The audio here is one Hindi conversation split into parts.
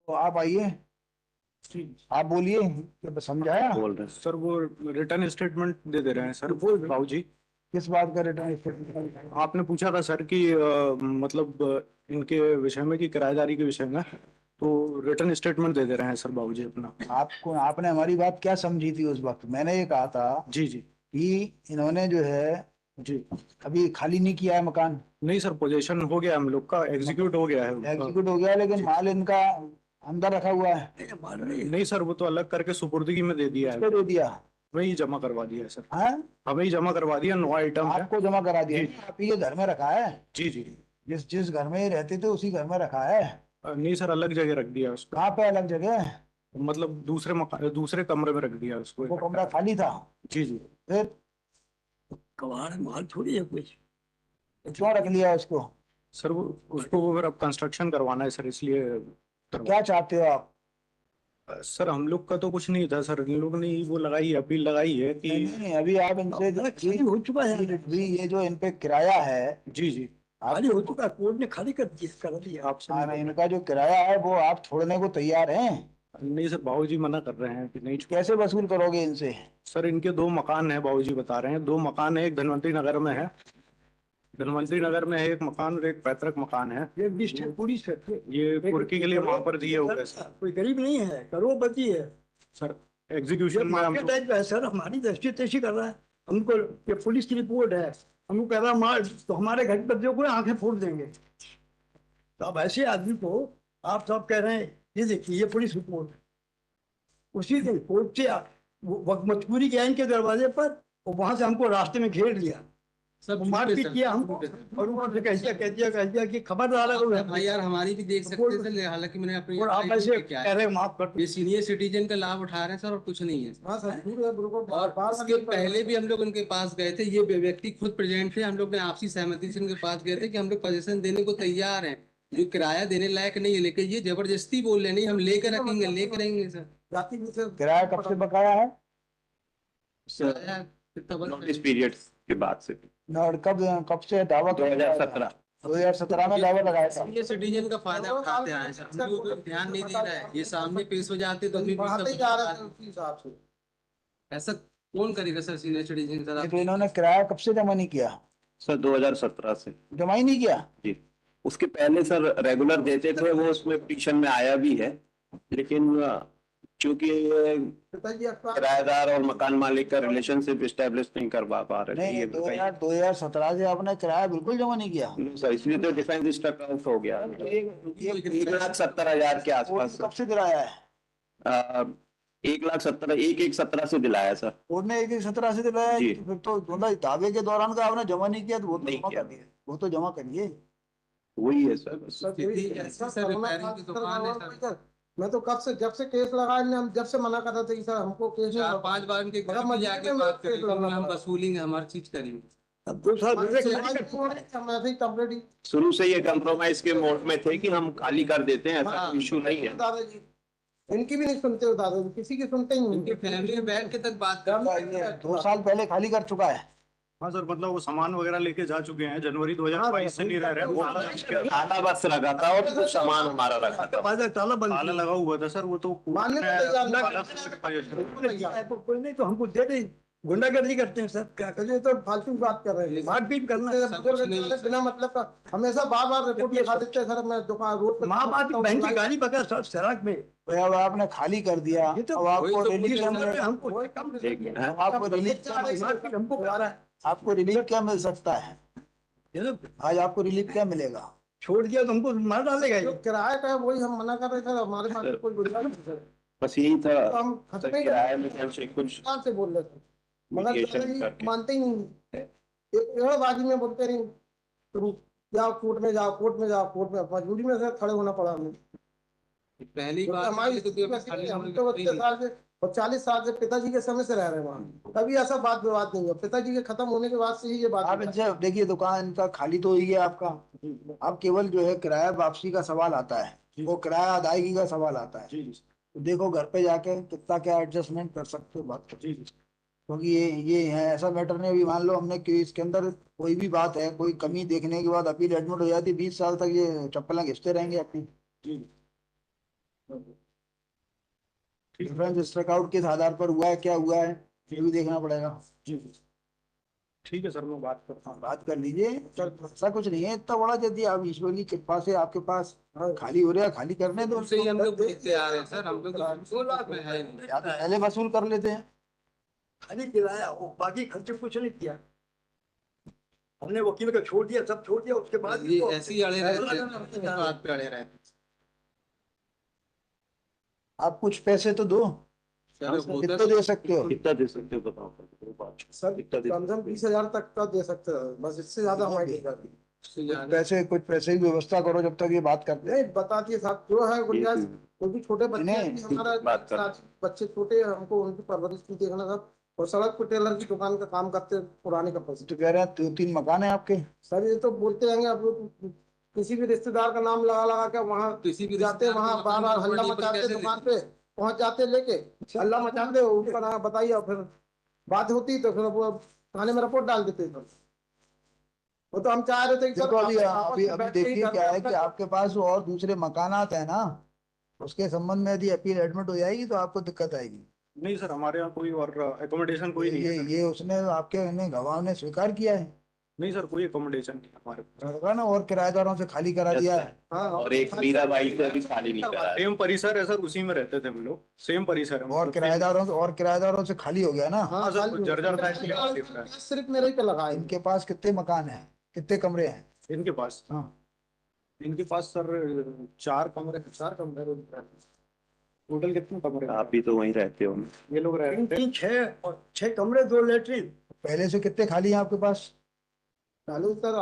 तो आप आइए, आप बोलिए, क्या समझाया? बोल रहे हैं सर, वो रिटर्न स्टेटमेंट दे दे रहे हैं सर भाऊ जी। किस बात का रिटर्न स्टेटमेंट? आपने पूछा था सर कि मतलब इनके विषय में, कि किराएदारी के विषय में, तो रिटर्न स्टेटमेंट दे दे रहे हैं सर भाऊ जी अपना। आपको आपने हमारी बात क्या समझी थी उस वक्त? मैंने ये कहा था जी जी कि इन्होंने जो है जी। अभी खाली नहीं किया है मकान। नहीं सर, पोजीशन हो गया हम लोग का, एग्जीक्यूट हो गया है उनका। एग्जीक्यूट हो गया, लेकिन माल इनका अंदर रखा हुआ है। नहीं सर, वो तो अलग करके सुपुर्दगी में दे दिया किसको है। दे दिया? वही जमा करवा दिया है सर। हाँ, हमें ही जमा करवा दिया, नो आइटम है। आपको जमा करा दिया? जी आप ही के घर में रखा है? जी जी। जिस जिस घर में ये रहते थे उसी घर में रखा है? नहीं सर, अलग जगह रख दिया उसको। कहाँ पे अलग जगह? मतलब दूसरे मकान, दूसरे कमरे में रख दिया उसको वो इकट्ठा कमरा करके। खाली था? जी जी। फिर कबाड़ माल थोड़ी है कुछ। क्यों रख लिया उसको? सर वो, उसको वो फिर अब कंस्ट्रक्शन करवाना है सर, इसलिए तो क्या चाहते हो आप? सर हम लोग का तो कुछ नहीं था सर, इन लोगों ने वो लगाई है, अपील लगाई है कि। नहीं नहीं, अभी आप इनसे खाली हो चुका है। भी ये जो इन पे किराया है, जी जी। खाली आप हो चुका है, कोर्ट ने खाली कर दिया। आपसे इनका जो किराया है वो आप छोड़ने को तैयार हैं? नहीं सर, बाबू जी मना कर रहे हैं कि नहीं छोड़। कैसे वसूल करोगे इनसे? सर इनके दो मकान है, बाबू जी बता रहे हैं, दो मकान है, एक धनवंतरी नगर में है। धनवंतरी नगर में है एक मकान, और एक पैतृक मकान है। ये डिस्ट्रिक्ट पुलिस है। ये कुर्की के लिए वहां पर दिए हुए हैं सर। कोई गरीब नहीं है, करोड़पति है। सर ये एग्जीक्यूशन में हम मार्केट टाइप है सर, हमारी दृष्टि तैसी कर रहा है हमको। ये पुलिस की रिपोर्ट है, हमको कह रहा मार तो हमारे घर के बच्चों को आंखें फोड़ देंगे। तो अब ऐसे आदमी को आप सब कह रहे हैं, ये देखिए ये पुलिस रिपोर्ट, उसी दिन कोर्ट से वक्त मजबूरी गया इनके दरवाजे पर, और वहां से हमको रास्ते में घेर लिया, सब मारपीट किया हमको, और ऊपर से कह दिया कि खबरदार है। भाई यार, हमारी भी देख सकते थे, हालांकि मैंने अपनी और आप ऐसे क्या कह है, रहे हैं माफ कर। ये सीनियर सिटीजन का लाभ उठा रहे हैं सर, और कुछ नहीं है। हाँ सर, झूठ है, बिल्कुल। और इसके पहले भी हम लोग उनके पास गए थे, ये व्यक्ति खुद प्रेजेंट थे, हम लोग ने आपसी सहमति से उनके पास गए थे कि हम लोग पोजीशन देने को तैयार हैं, जो किराया देने लायक नहीं है, लेकिन ये जबरदस्ती बोल रहे नहीं हम लेकर रखेंगे, लेकर रहेंगे सर। जाति में से किराया कब से बकाया है? किराया कितना नोटिस बड़ा? पीरियड के बाद से। और कब कब से दावा? 2017। 2017 में दावा लगाया था। सीनियर सिटीजन का फायदा उठाते आए सर, हम लोग को ध्यान नहीं दे रहा है, ये सामने पेश हो जाते तो अभी भी बढ़ाते ही जा रहे थे सब उसी हिसाब से। ऐसा कौन करेगा सर सीनियर सिटीजन सर? ये आप तो इन्होंने किराया कब से जमा नहीं किया? सर 2017 से जमा ही नहीं किया? जी। उसके पहले सर रेगुलर देते थे, वो उसमें पिटीशन में आया भी है, लेकिन चूंकि ये पिताजी आपका किराएदार और मकान मालिक का रिलेशनशिप स्टेब्लिश नहीं करवा पा रहे थे, नहीं, ये 2017 से आपने किराया बिल्कुल जमा नहीं किया? नहीं सर, इसलिए तो डिफेंस स्टक आउट हो गया। तो ये 1,70,000 के आसपास कब से दिलाया है? 1,70,000, 1,17 से दिलाया सर। कोर्ट ने 1,17 से दिलाया है? जी। फिर तो मतलब दावे के दौरान का आपने जमा नहीं किया, तो वो तो नहीं जमा किया। करिए, वो तो जमा करिए। वही है सर। स्थिति ऐसी सर, रिपेयरिंग की दुकान है सर। मैं तो कब से जब से केस लगाया ने, हम जब से मना कर रहे थे कि सर हमको केस चार पांच बार उनके घर में जाके बात करेंगे, हम वसूलेंगे, हमारी चीज करेंगे। अब 2 साल मैं कंप्लीट शुरू से ये कंप्रोमाइज के मोड में थे कि हम खाली कर देते हैं, ऐसा कोई इशू नहीं है। दादाजी इनकी भी नहीं सुनते हो, दादाजी किसी की सुनते ही उनकी नहीं। फैमिली में बैठ के तक बात ये 2 साल पहले खाली कर चुका है। हाँ सर, मतलब वो सामान वगैरह लेके जा चुके हैं, जनवरी 2022 से नहीं रह रहे वो। ताला बस लगा था और कुछ सामान हमारा रखा था। ताला बंद ताला लगा हुआ था सर, वो तो मानने को तैयार कोई नहीं, तो हमको दे दे। गुंडागर्दी करते हैं सर, क्या करिए, तो फालतू बात कर रहे हैं, मारपीट करना है बिना मतलब का। हमेशा बार बार रिपोर्ट लिखा देते हैं सर, मैं दुकान रोड पे माँ बाप बहन की गाड़ी पकड़ सर सड़क में। तो अब आपने खाली कर दिया, अब आपको रिलीफ क्या मिलेगा? हमको कम आपको रिलीफ हमको बता रहा है, आपको रिलीफ क्या मिल सकता है? ये तो आज आपको रिलीफ क्या मिलेगा? छोड़ दिया तो हमको मार डालेगा। जो किराया का है वही हम मना कर रहे थे, हमारे पास कोई गुंजाइश नहीं सर। बस यही था, तो हम खत्म ही किराए में कुछ दुकान से बोल रहे थे, मगर mediation दादाजी करके। मानते ही नहीं। एक बाजी में बोलते नहीं, तुम जाओ कोर्ट में, जाओ कोर्ट में, जाओ कोर्ट में। मजबूरी में सर खड़े होना पड़ा हमें। पहली बार हमारी तो स्थिति वैसी नहीं है, हम तो 30 साल से और 40 साल से पिताजी के समय से रह रहे हैं वहाँ, कभी ऐसा बात विवाद नहीं हुआ। पिताजी के खत्म होने के बाद से ही ये बात आप हुई। इनसे देखिए, दुकान इनका खाली तो ही है आपका। अब केवल जो है किराया वापसी का सवाल आता है, वो किराया अदायगी का सवाल आता है। तो देखो घर पे जाके कितना क्या एडजस्टमेंट कर सकते हो, बात करो। क्योंकि ये है ऐसा मैटर नहीं। अभी मान लो हमने कि इसके अंदर कोई भी बात है, कोई कमी देखने के बाद अपील एडमिट हो जाती, 20 साल तक ये चप्पलें घिसते रहेंगे अपनी। डिफरेंस स्ट्राइक आउट किस आधार पर हुआ है, क्या हुआ है, ये भी देखना पड़ेगा। जी ठीक है सर, मैं बात करता हूँ। बात कर लीजिए सर, ऐसा कुछ नहीं है इतना बड़ा। यदि आप ईश्वर की कृपा से आपके पास खाली हो रहा है, खाली करने दो। उनसे ही हम लोग देखते आ रहे हैं सर, हम लोग 2 लाख में है नहीं। या तो पहले वसूल कर लेते हैं। खाली किराया, वो बाकी खर्चे कुछ नहीं किया हमने। वकील का छोड़ दिया, सब छोड़ दिया, उसके बाद ये ऐसे ही अड़े रहते हैं, बात पे अड़े रहते हैं। आप कुछ पैसे तो दो, सर, वो तो कितना दे सकते हो? कितना दे सकते हो बताओ। सर कितना दे कम से कम 20,000 तक का दे सकते हैं, बस इससे ज्यादा हमारी नहीं करती। उससे ज्यादा। कुछ पैसे की व्यवस्था करो जब तक ये बात करते हैं। नहीं बता दिए साहब, जो है गुंजाइश, क्योंकि छोटे बच्चे नहीं, हैं, हमारा बात कर। बच्चे छोटे हैं, हमको उनकी परवरिश भी देखना था। और सड़क पर टेलर की दुकान का काम करते हैं, पुराने कपड़े से। तो कह रहे हैं 2-3 मकान है आपके। सर ये तो बोलते रहेंगे, आप लोग किसी भी रिश्तेदार का नाम लगा लगा के वहाँ किसी भी जाते हैं, वहाँ बार बार हल्ला मचाते, दुकान पे पहुंच जाते लेके हल्ला मचाते, उनका नाम बताइए, और फिर बात होती तो फिर वो थाने में रिपोर्ट डाल देते। वो तो हम चाह रहे थे कि देखो अभी आपस अभी में अभी बैठ के ही देखिए घर क्या है में कि आपके पास और दूसरे मकानात है ना, उसके संबंध में यदि अपील एडमिट हो जाएगी तो आपको दिक्कत आएगी। नहीं सर, हमारे यहाँ कोई और एकोमोडेशन कोई नहीं है सर। ये उसने आपके गवाह ने स्वीकार किया है। नहीं सर, कोई एकोमोडेशन नहीं है हमारे पास। लगा ना, और किराएदारों से खाली करा दिया है। हाँ, और एक मीरा बाई से अभी खाली नहीं करा है। सेम परिसर है सर, उसी में रहते थे हम लोग, सेम परिसर है। और किराएदारों से खाली हो गया ना। हाँ, सर, खाली- जर्जर टाइप की हालत है। सिर्फ मेरे ही पे लगा है। इनके पास कितने मकान हैं, कितने कमरे हैं? इनके पास हाँ, इनके पास सर 4 कमरे, 4 कमरे टोटल। कितने कमरे हैं? आप भी तो वहीं रहते हो। ये लोग रह रहे थे। 3 6 और 6 कमरे 2 लेटरिन। पहले से कितने खाली हैं आपके पास? चालू सर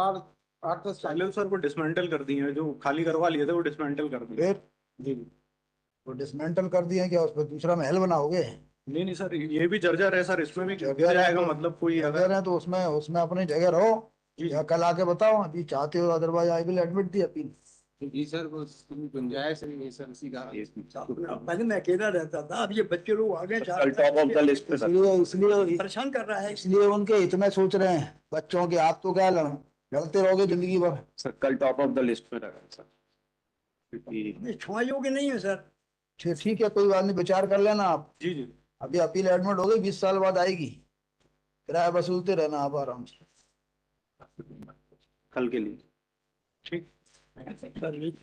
8-10 पहले सर वो डिसमेंटल कर दिए हैं, जो खाली करवा लिए थे वो डिसमेंटल कर दिए। फिर जी तो डिसमेंटल कर दिए क्या, उस पर दूसरा महल बनाओगे? नहीं सर, ये भी जर्जर है सर, इसमें भी जर्जर गिर है जाएगा। तो- मतलब कोई अगर अगर है तो उसमें उसमें अपनी जगह रहो, जी या कल आके बताओ अभी चाहते हो, otherwise I will admit the appeal. जी सर, वो गुंजाइश नहीं है सर, इसी का। पहले मैं अकेला रहता था, अब ये बच्चे लोग आ गए, कल टॉप ऑफ द लिस्ट पे सर। इसलिए परेशान कर रहा है। इसलिए उनके हित में सोच रहे हैं बच्चों के। आप तो क्या लड़ते रहोगे जिंदगी भर। सर कल टॉप ऑफ द लिस्ट पे रहा सर, क्योंकि ये छुआ योग्य नहीं है सर। ठीक है, कोई बात नहीं, विचार कर लेना आप। जी अभी अपील एडमिट हो गई, 20 साल बाद आएगी, किराया वसूलते रहना आप आराम से। कल के लिए ठीक। सर